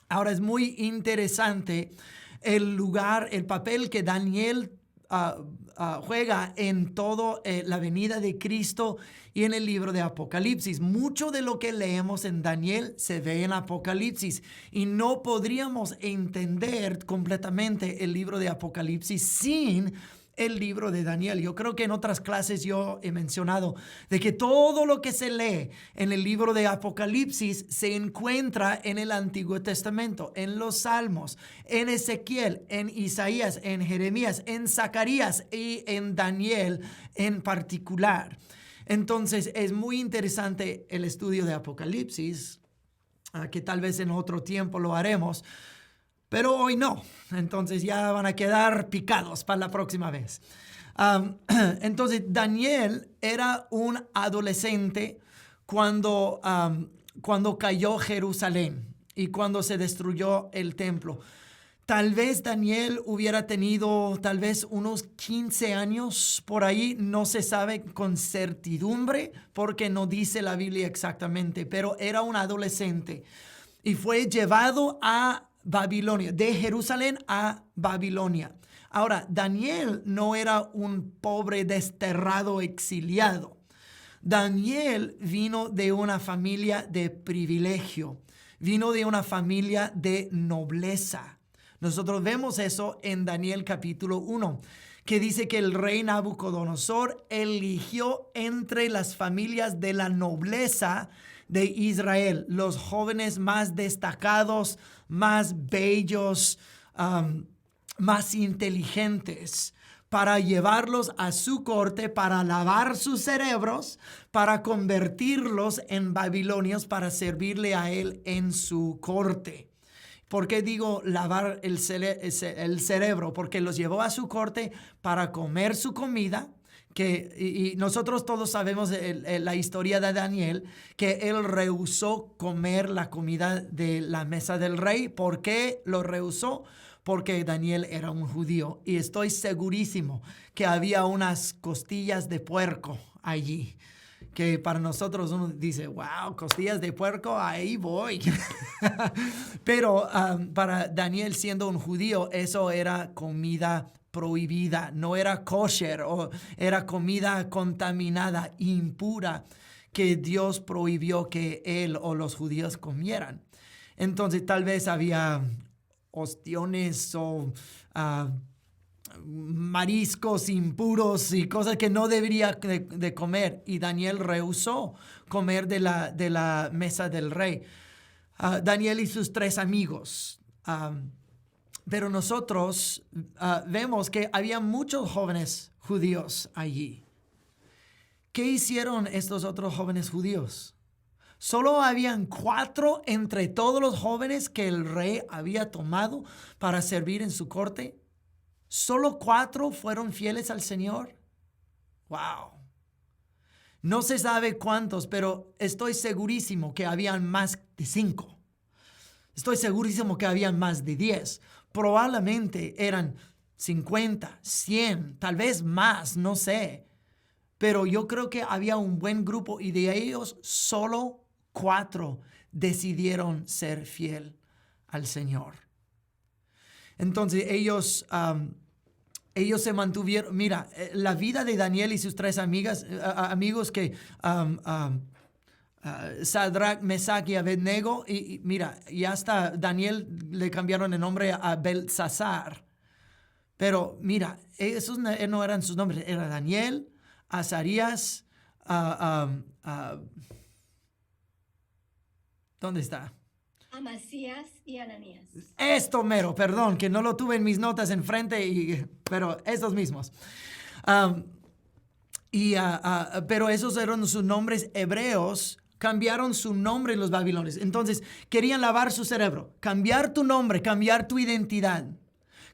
Ahora, es muy interesante el papel que Daniel juega en toda la venida de Cristo y en el libro de Apocalipsis. Mucho de lo que leemos en Daniel se ve en Apocalipsis, y no podríamos entender completamente el libro de Apocalipsis sin el libro de Daniel. Yo creo que en otras clases yo he mencionado de que todo lo que se lee en el libro de Apocalipsis se encuentra en el Antiguo Testamento, en los Salmos, en Ezequiel, en Isaías, en Jeremías, en Zacarías y en Daniel en particular. Entonces es muy interesante el estudio de Apocalipsis, que tal vez en otro tiempo lo haremos, pero hoy no. Entonces ya van a quedar picados para la próxima vez. Entonces Daniel era un adolescente cuando cayó Jerusalén y cuando se destruyó el templo. Tal vez Daniel hubiera tenido tal vez unos 15 años por ahí, no se sabe con certidumbre porque no dice la Biblia exactamente, pero era un adolescente y fue llevado a Babilonia, de Jerusalén a Babilonia. Ahora, Daniel no era un pobre desterrado exiliado. Daniel vino de una familia de privilegio, vino de una familia de nobleza. Nosotros vemos eso en Daniel capítulo 1, que dice que el rey Nabucodonosor eligió entre las familias de la nobleza de Israel, los jóvenes más destacados, más bellos, más inteligentes, para llevarlos a su corte, para lavar sus cerebros, para convertirlos en babilonios, para servirle a él en su corte. ¿Por qué digo lavar el cerebro? Porque los llevó a su corte para comer su comida. Y nosotros todos sabemos la historia de Daniel, que él rehusó comer la comida de la mesa del rey. ¿Por qué lo rehusó? Porque Daniel era un judío y estoy segurísimo que había unas costillas de puerco allí, que para nosotros uno dice, wow, costillas de puerco, ahí voy. Pero para Daniel, siendo un judío, eso era comida prohibida, no era kosher, o era comida contaminada, impura, que Dios prohibió que él o los judíos comieran. Entonces tal vez había ostiones o mariscos impuros y cosas que no debería de comer, y Daniel rehusó comer de la mesa del rey. Daniel y sus 3 amigos. Pero nosotros vemos que había muchos jóvenes judíos allí. ¿Qué hicieron estos otros jóvenes judíos? Solo habían 4 entre todos los jóvenes que el rey había tomado para servir en su corte. Solo 4 fueron fieles al Señor. Wow. No se sabe cuántos, pero estoy segurísimo que habían más de 5. Estoy segurísimo que habían más de 10. Probablemente eran 50, 100, tal vez más, no sé. Pero yo creo que había un buen grupo y de ellos solo 4 decidieron ser fiel al Señor. Entonces ellos se mantuvieron. Mira, la vida de Daniel y sus 3 amigos que Sadrach, Mesach y Abednego, y mira, y hasta Daniel le cambiaron el nombre a Belsasar. Pero mira, esos no eran sus nombres, era Daniel, Azarías, ¿dónde está? Amasías y Ananías. Esto mero, perdón, que no lo tuve en mis notas enfrente, pero estos mismos. Pero esos eran sus nombres hebreos. Cambiaron su nombre los babilonios. Entonces, querían lavar su cerebro, cambiar tu nombre, cambiar tu identidad,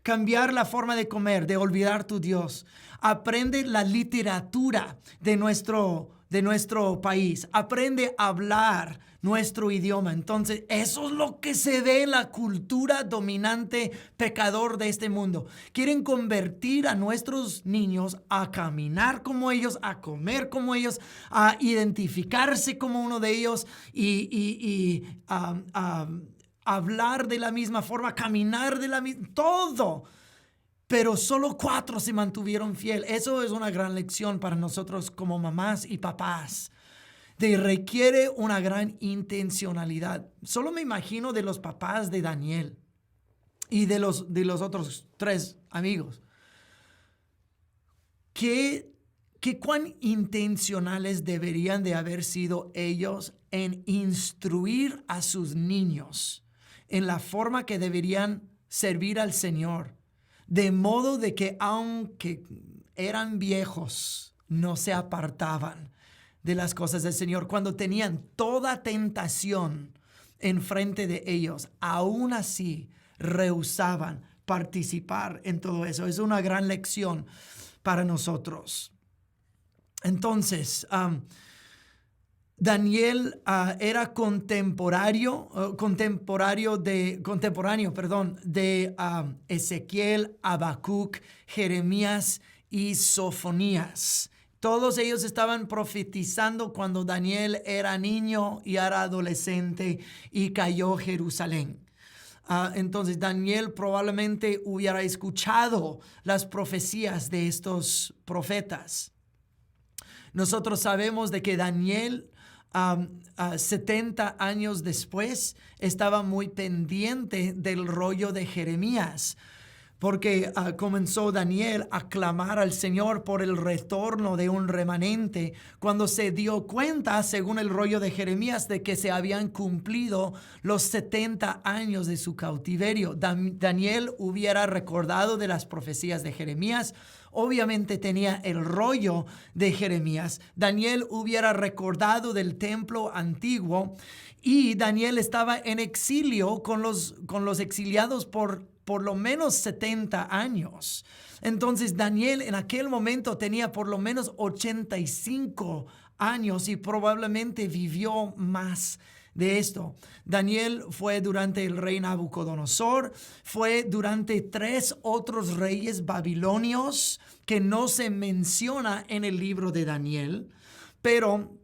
cambiar la forma de comer, de olvidar tu Dios. Aprende la literatura de nuestro país. Aprende a hablar nuestro idioma. Entonces, eso es lo que se ve en la cultura dominante pecador de este mundo. Quieren convertir a nuestros niños a caminar como ellos, a comer como ellos, a identificarse como uno de ellos y hablar de la misma forma, caminar de la misma, todo. Pero solo 4 se mantuvieron fiel. Eso es una gran lección para nosotros como mamás y papás. Requiere una gran intencionalidad. Solo me imagino de los papás de Daniel y de los otros 3 amigos. ¿Cuán intencionales deberían de haber sido ellos en instruir a sus niños en la forma que deberían servir al Señor? De modo de que aunque eran viejos, no se apartaban de las cosas del Señor. Cuando tenían toda tentación enfrente de ellos, aún así rehusaban participar en todo eso. Es una gran lección para nosotros. Entonces, Daniel era contemporáneo de Ezequiel, Habacuc, Jeremías y Sofonías. Todos ellos estaban profetizando cuando Daniel era niño y era adolescente y cayó Jerusalén. Entonces Daniel probablemente hubiera escuchado las profecías de estos profetas. Nosotros sabemos de que Daniel 70 años después estaba muy pendiente del rollo de Jeremías, porque comenzó Daniel a clamar al Señor por el retorno de un remanente cuando se dio cuenta, según el rollo de Jeremías, de que se habían cumplido los 70 años de su cautiverio. Daniel hubiera recordado de las profecías de Jeremías. Obviamente tenía el rollo de Jeremías. Daniel hubiera recordado del templo antiguo y Daniel estaba en exilio con los exiliados por lo menos 70 años. Entonces Daniel en aquel momento tenía por lo menos 85 años y probablemente vivió más de esto. Daniel fue durante el rey Nabucodonosor, fue durante 3 otros reyes babilonios que no se menciona en el libro de Daniel, pero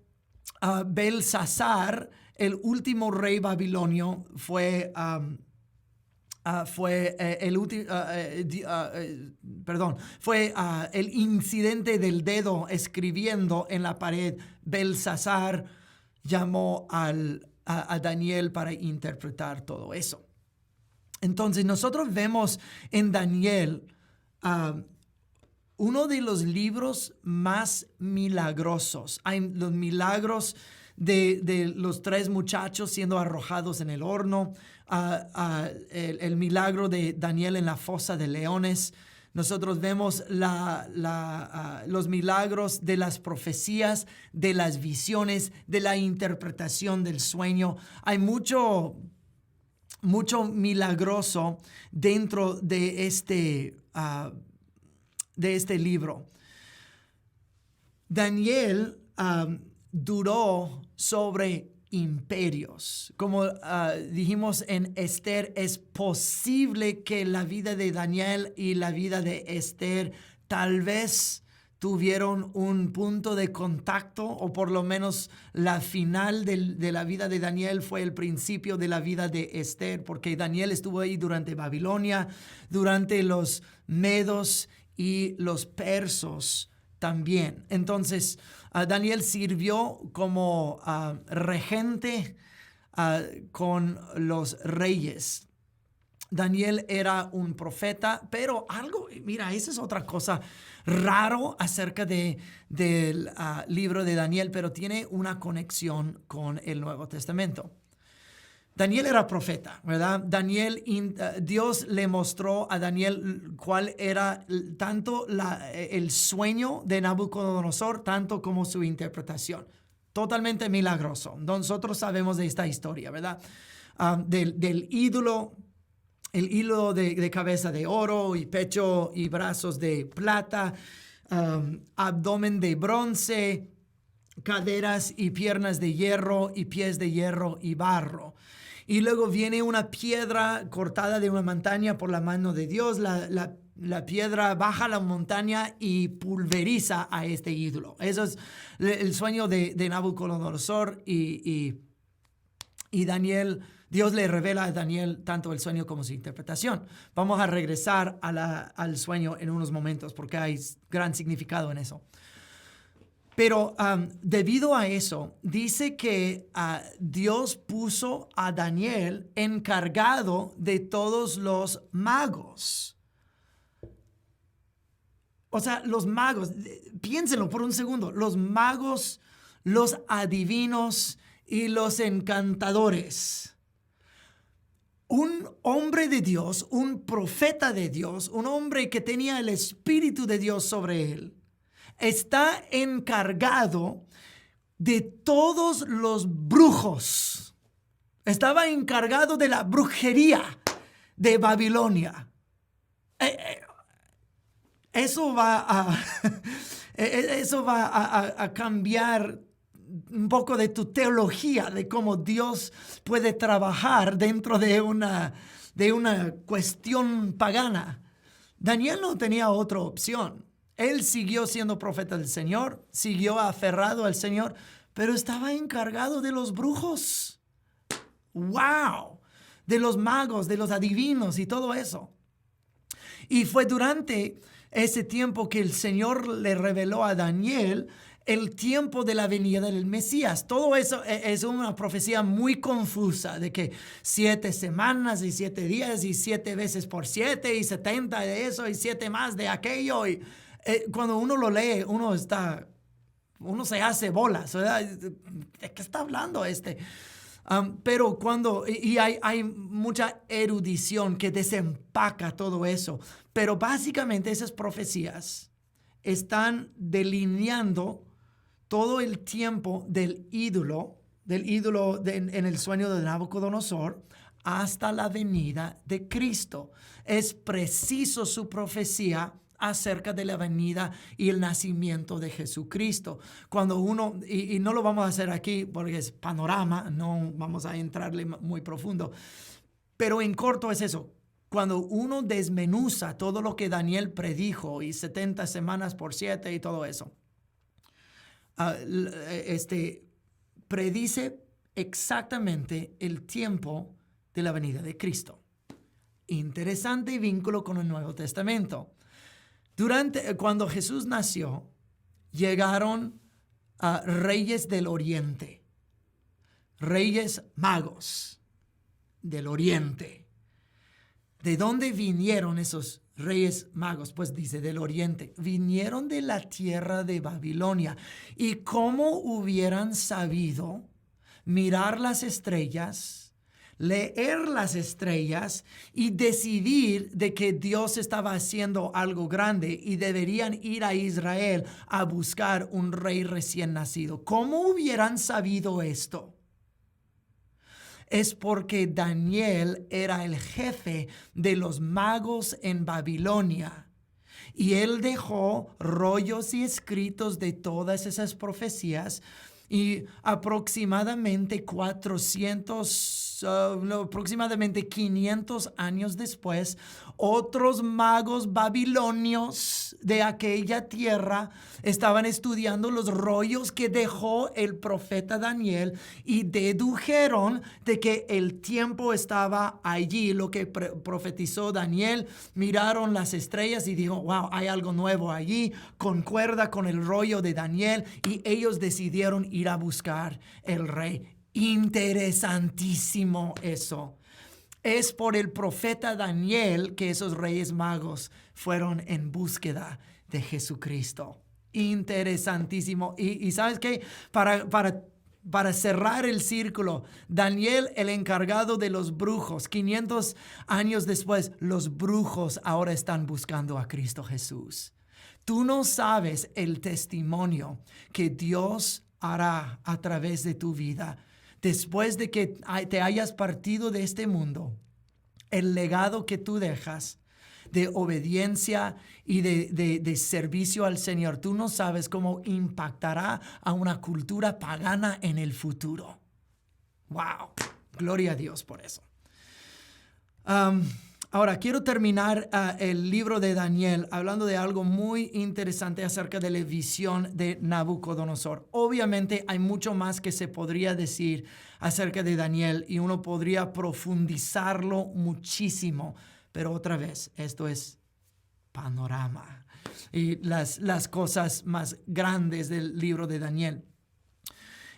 Belsasar, el último rey babilonio, fue el incidente del dedo escribiendo en la pared. Belsasar llamó a Daniel para interpretar todo eso. Entonces nosotros vemos en Daniel uno de los libros más milagrosos. Hay los milagros de los 3 muchachos siendo arrojados en el horno, el milagro de Daniel en la fosa de leones. Nosotros vemos los milagros de las profecías, de las visiones, de la interpretación del sueño. Hay mucho milagroso dentro de este libro. Daniel duró sobre imperios. Como dijimos en Esther, es posible que la vida de Daniel y la vida de Esther tal vez tuvieron un punto de contacto, o por lo menos la final de la vida de Daniel fue el principio de la vida de Esther, porque Daniel estuvo ahí durante Babilonia, durante los medos y los persos también. Entonces, Daniel sirvió como regente con los reyes. Daniel era un profeta, pero mira, esa es otra cosa raro acerca del libro de Daniel, pero tiene una conexión con el Nuevo Testamento. Daniel era profeta, ¿verdad? Dios le mostró a Daniel cuál era tanto el sueño de Nabucodonosor, tanto como su interpretación. Totalmente milagroso. Nosotros sabemos de esta historia, ¿verdad? Del ídolo, el hilo de cabeza de oro y pecho y brazos de plata, abdomen de bronce, caderas y piernas de hierro y pies de hierro y barro. Y luego viene una piedra cortada de una montaña por la mano de Dios. La piedra baja la montaña y pulveriza a este ídolo. Eso es el sueño de Nabucodonosor y Daniel. Dios le revela a Daniel tanto el sueño como su interpretación. Vamos a regresar al sueño en unos momentos porque hay gran significado en eso. Pero debido a eso, dice que Dios puso a Daniel encargado de todos los magos. O sea, los magos, piénsenlo por un segundo, los magos, los adivinos y los encantadores. Un hombre de Dios, un profeta de Dios, un hombre que tenía el Espíritu de Dios sobre él, está encargado de todos los brujos. Estaba encargado de la brujería de Babilonia. Eso va a cambiar un poco de tu teología de cómo Dios puede trabajar dentro de una cuestión pagana. Daniel no tenía otra opción. Él siguió siendo profeta del Señor, siguió aferrado al Señor, pero estaba encargado de los brujos. ¡Wow! De los magos, de los adivinos y todo eso. Y fue durante ese tiempo que el Señor le reveló a Daniel el tiempo de la venida del Mesías. Todo eso es una profecía muy confusa de que 7 semanas y 7 días y 7 veces por 7 y 70 de eso y 7 más de aquello. Y cuando uno lo lee, uno se hace bolas, ¿verdad? ¿De qué está hablando este? Pero hay mucha erudición que desempaca todo eso. Pero básicamente esas profecías están delineando todo el tiempo del ídolo en el sueño de Nabucodonosor hasta la venida de Cristo. Es preciso su profecía acerca de la venida y el nacimiento de Jesucristo. Cuando uno, y no lo vamos a hacer aquí porque es panorama, no vamos a entrarle muy profundo, pero en corto es eso. Cuando uno desmenuza todo lo que Daniel predijo y 70 semanas por 7 y todo eso, predice exactamente el tiempo de la venida de Cristo. Interesante vínculo con el Nuevo Testamento. Cuando Jesús nació, llegaron reyes del oriente, reyes magos del oriente. ¿De dónde vinieron esos reyes magos? Pues dice del oriente. Vinieron de la tierra de Babilonia. ¿Y cómo hubieran sabido mirar las estrellas, leer las estrellas y decidir de que Dios estaba haciendo algo grande y deberían ir a Israel a buscar un rey recién nacido? ¿Cómo hubieran sabido esto? Es porque Daniel era el jefe de los magos en Babilonia. Y él dejó rollos y escritos de todas esas profecías. Y aproximadamente 500 años después, otros magos babilonios de aquella tierra estaban estudiando los rollos que dejó el profeta Daniel y dedujeron de que el tiempo estaba allí, lo que profetizó Daniel. Miraron las estrellas y dijo, wow, hay algo nuevo allí, concuerda con el rollo de Daniel, y ellos decidieron ir a buscar el rey. Interesantísimo eso. Es por el profeta Daniel que esos reyes magos fueron en búsqueda de Jesucristo. Interesantísimo. Y ¿sabes qué? Para cerrar el círculo, Daniel, el encargado de los brujos, 500 años después, los brujos ahora están buscando a Cristo Jesús. Tú no sabes el testimonio que Dios hará a través de tu vida. Después de que te hayas partido de este mundo, el legado que tú dejas de obediencia y de servicio al Señor, tú no sabes cómo impactará a una cultura pagana en el futuro. ¡Wow! Gloria a Dios por eso. Ahora, quiero terminar el libro de Daniel hablando de algo muy interesante acerca de la visión de Nabucodonosor. Obviamente hay mucho más que se podría decir acerca de Daniel y uno podría profundizarlo muchísimo, pero otra vez, esto es panorama y las cosas más grandes del libro de Daniel.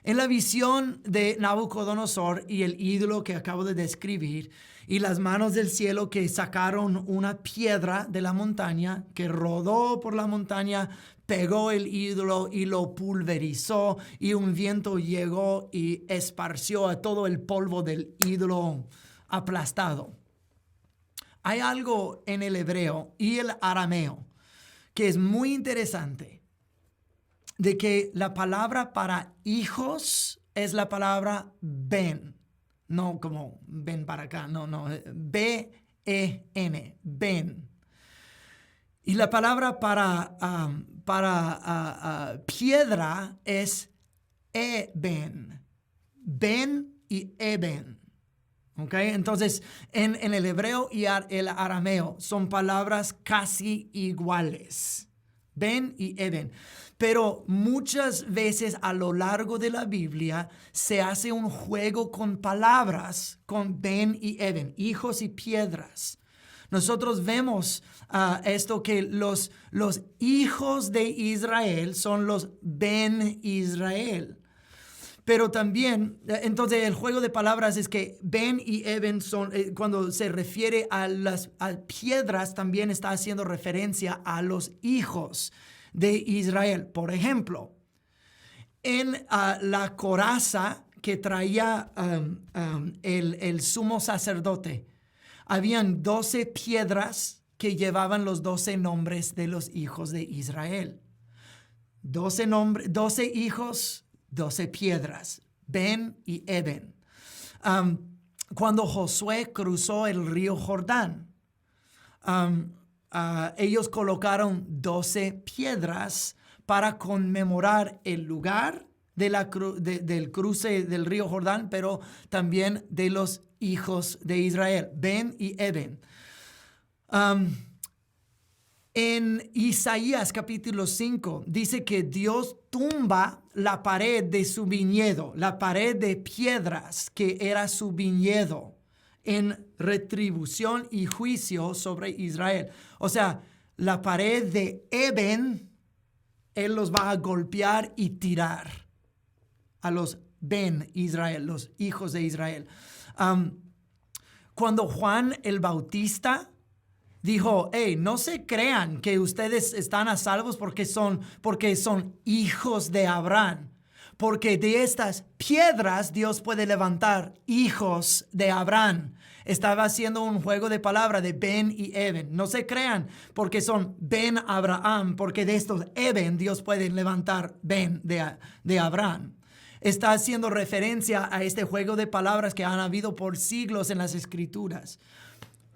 En la visión de Nabucodonosor y el ídolo que acabo de describir, y las manos del cielo que sacaron una piedra de la montaña, que rodó por la montaña, pegó el ídolo y lo pulverizó, y un viento llegó y esparció a todo el polvo del ídolo aplastado. Hay algo en el hebreo y el arameo que es muy interesante, de que la palabra para hijos es la palabra ben. No como ven para acá, no, B-E-N, ben. Y la palabra para piedra es Eben. Ben y Eben. ¿Ok? Entonces, en el hebreo y el arameo son palabras casi iguales. Ben y Eben. Pero muchas veces a lo largo de la Biblia se hace un juego con palabras, con Ben y Eben, hijos y piedras. Nosotros vemos esto que los hijos de Israel son los Ben Israel. Pero también, entonces el juego de palabras es que Ben y Eben son, cuando se refiere a las piedras, también está haciendo referencia a los hijos de Israel. Por ejemplo, en la coraza que traía el sumo sacerdote, habían 12 piedras que llevaban los 12 nombres de los hijos de Israel. 12 hijos, 12 piedras, Ben y Eben. Cuando Josué cruzó el río Jordán, ellos colocaron 12 piedras para conmemorar el lugar del cruce del río Jordán, pero también de los hijos de Israel, Ben y Eben. En Isaías capítulo 5 dice que Dios tumba la pared de su viñedo, la pared de piedras que era su viñedo, en retribución y juicio sobre Israel. O sea, la pared de Eben, Él los va a golpear y tirar a los Ben Israel, los hijos de Israel. Cuando Juan el Bautista dijo, hey, no se crean que ustedes están a salvos porque son hijos de Abraham. Porque de estas piedras Dios puede levantar hijos de Abraham. Estaba haciendo un juego de palabras de Ben y Eben. No se crean porque son Ben Abraham, porque de estos Eben Dios puede levantar Ben de Abraham. Está haciendo referencia a este juego de palabras que han habido por siglos en las Escrituras.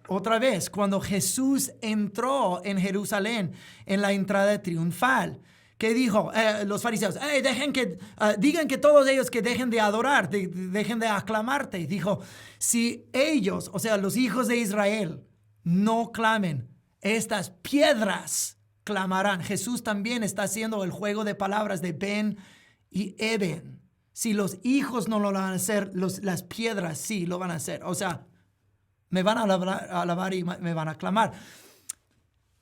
Otra vez, cuando Jesús entró en Jerusalén en la entrada triunfal, ¿qué dijo? Los fariseos, digan que todos ellos que dejen de adorar, dejen de aclamarte. Dijo, si ellos, o sea, los hijos de Israel, no clamen, estas piedras clamarán. Jesús también está haciendo el juego de palabras de Ben y Eben. Si los hijos no lo van a hacer, las piedras sí lo van a hacer. O sea, me van a alabar y me van a clamar.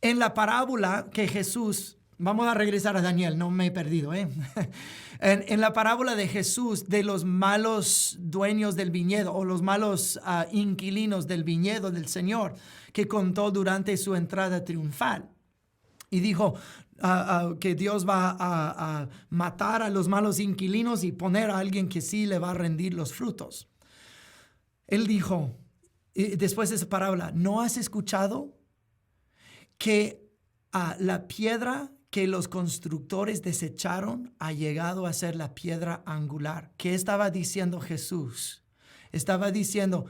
En la parábola que Jesús, vamos a regresar a Daniel, no me he perdido. En la parábola de Jesús de los malos dueños del viñedo o los malos inquilinos del viñedo del Señor, que contó durante su entrada triunfal. Y dijo que Dios va a matar a los malos inquilinos y poner a alguien que sí le va a rendir los frutos. Él dijo, después de esa parábola, ¿no has escuchado que la piedra que los constructores desecharon ha llegado a ser la piedra angular? ¿Qué estaba diciendo Jesús? Estaba diciendo,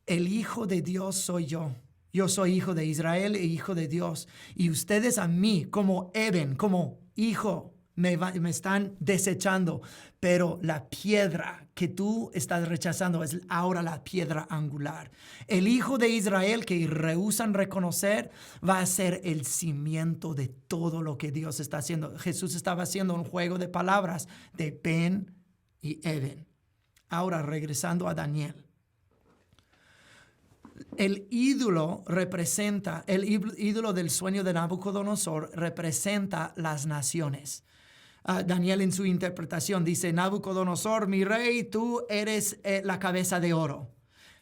el Hijo de Dios soy yo. Yo soy hijo de Israel e hijo de Dios. Y ustedes a mí, como Eben, como hijo, me están desechando. Pero la piedra que tú estás rechazando es ahora la piedra angular. El hijo de Israel que rehúsan reconocer va a ser el cimiento de todo lo que Dios está haciendo. Jesús estaba haciendo un juego de palabras de Ben y Eben. Ahora, regresando a Daniel. El ídolo del sueño de Nabucodonosor representa las naciones. Daniel en su interpretación dice, Nabucodonosor, mi rey, tú eres la cabeza de oro,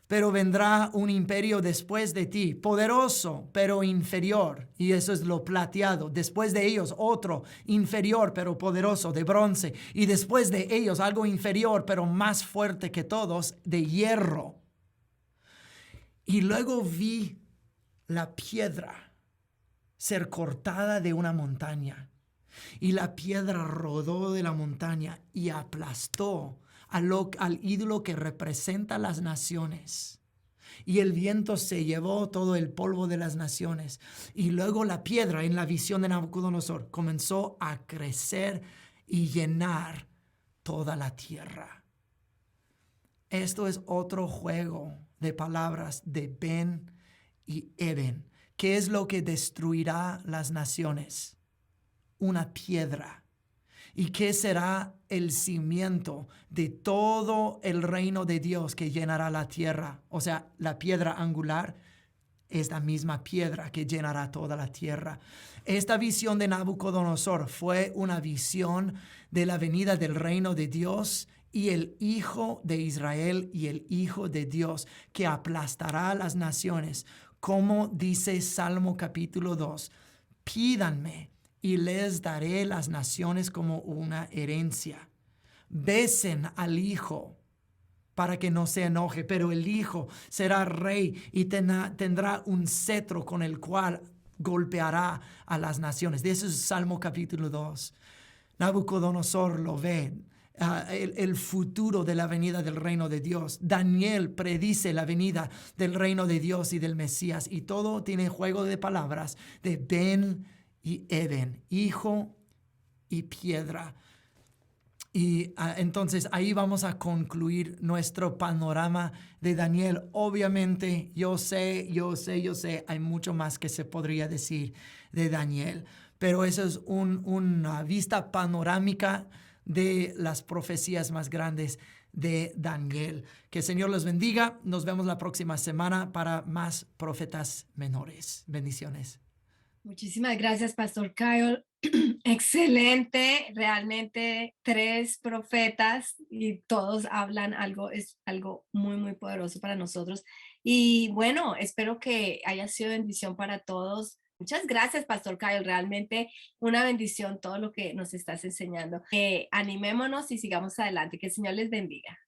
pero vendrá un imperio después de ti, poderoso, pero inferior, y eso es lo plateado. Después de ellos, otro inferior, pero poderoso, de bronce, y después de ellos, algo inferior, pero más fuerte que todos, de hierro. Y luego vi la piedra ser cortada de una montaña. Y la piedra rodó de la montaña y aplastó al ídolo que representa las naciones. Y el viento se llevó todo el polvo de las naciones. Y luego la piedra, en la visión de Nabucodonosor, comenzó a crecer y llenar toda la tierra. Esto es otro juego de palabras de Ben y Eben. ¿Qué es lo que destruirá las naciones? Una piedra. ¿Y qué será el cimiento de todo el reino de Dios que llenará la tierra? O sea, la piedra angular es la misma piedra que llenará toda la tierra. Esta visión de Nabucodonosor fue una visión de la venida del reino de Dios y el Hijo de Israel y el Hijo de Dios que aplastará a las naciones. Como dice Salmo capítulo 2, pídanme y les daré las naciones como una herencia. Besen al Hijo para que no se enoje, pero el Hijo será rey y tendrá un cetro con el cual golpeará a las naciones. De eso es Salmo capítulo 2. Nabucodonosor lo ve, el futuro de la venida del reino de Dios. Daniel predice la venida del reino de Dios y del Mesías, y todo tiene juego de palabras de Ben y Eben, hijo y piedra. Y entonces ahí vamos a concluir nuestro panorama de Daniel. Obviamente yo sé, hay mucho más que se podría decir de Daniel, pero eso es una vista panorámica de las profecías más grandes de Daniel. Que el Señor los bendiga. Nos vemos la próxima semana para más profetas menores. Bendiciones. Muchísimas gracias, Pastor Kyle. Excelente, realmente 3 profetas y todos hablan algo, es algo muy, muy poderoso para nosotros. Y bueno, espero que haya sido bendición para todos. Muchas gracias, Pastor Kyle, realmente una bendición todo lo que nos estás enseñando. Animémonos y sigamos adelante. Que el Señor les bendiga.